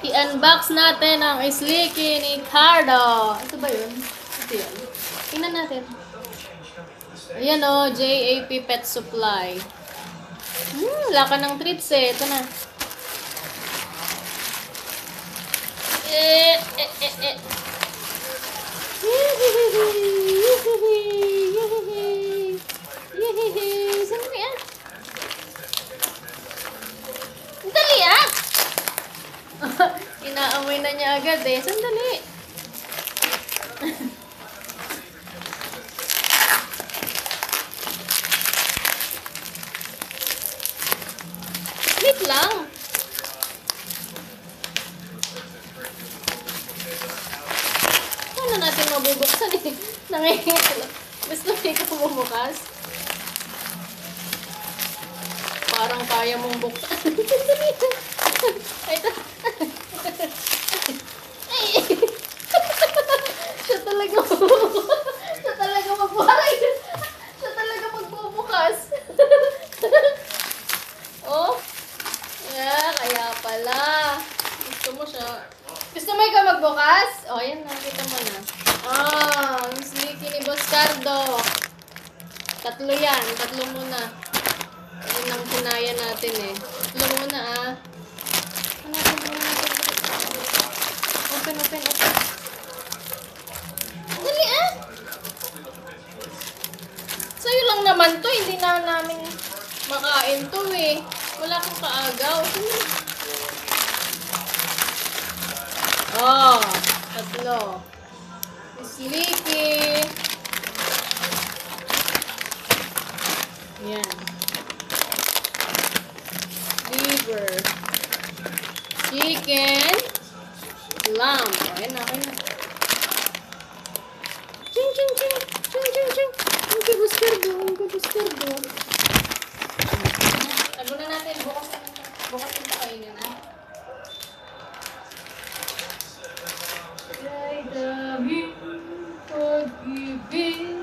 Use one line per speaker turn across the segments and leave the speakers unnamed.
I-unbox natin ang Sleeky ni Cardo. Ito ba yun? Ito yun. Tingnan natin. Ayan o, JAP Pet Supply. Wala ka ng treats eh. Ito na. Sandali ah. Sandali ah. Inaamoy na niya agad eh. Sandali. Wait lang. Paano natin mabubuksan eh? Nangihit lang. Gusto mo ikaw bumukas? Parang kaya mong buksan. Ito. Siya talaga siya talaga magbuhay. Siya talaga magbubukas. Oh. Yeah, kaya pala. Gusto mo siya. Gusto mo ikaw magbukas? Oh, yan na. Kita mo na. Yung Sleeky ni Boss Cardo. Tatlo yan. Tatlo muna. Yun ang kinaya natin eh. Tatlo muna ah. Open. Dali ah! Sa'yo lang naman to. Hindi na namin makain to eh. Wala kang kaagaw. Oh, tatlo. Sleeky. Yan. Liver. Chicken. Lamb. Ayan na, ayan na. Ching. Ang kabus kardo. Tago na natin. Bukas yung pakainin na. Kay daming pag-ibig.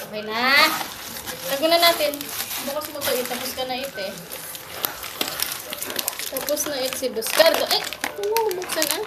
Okay na. Tago na natin. Bukas mo to. Tapos ka na eh. Tapos na si Boss Cardo. Buksan ah.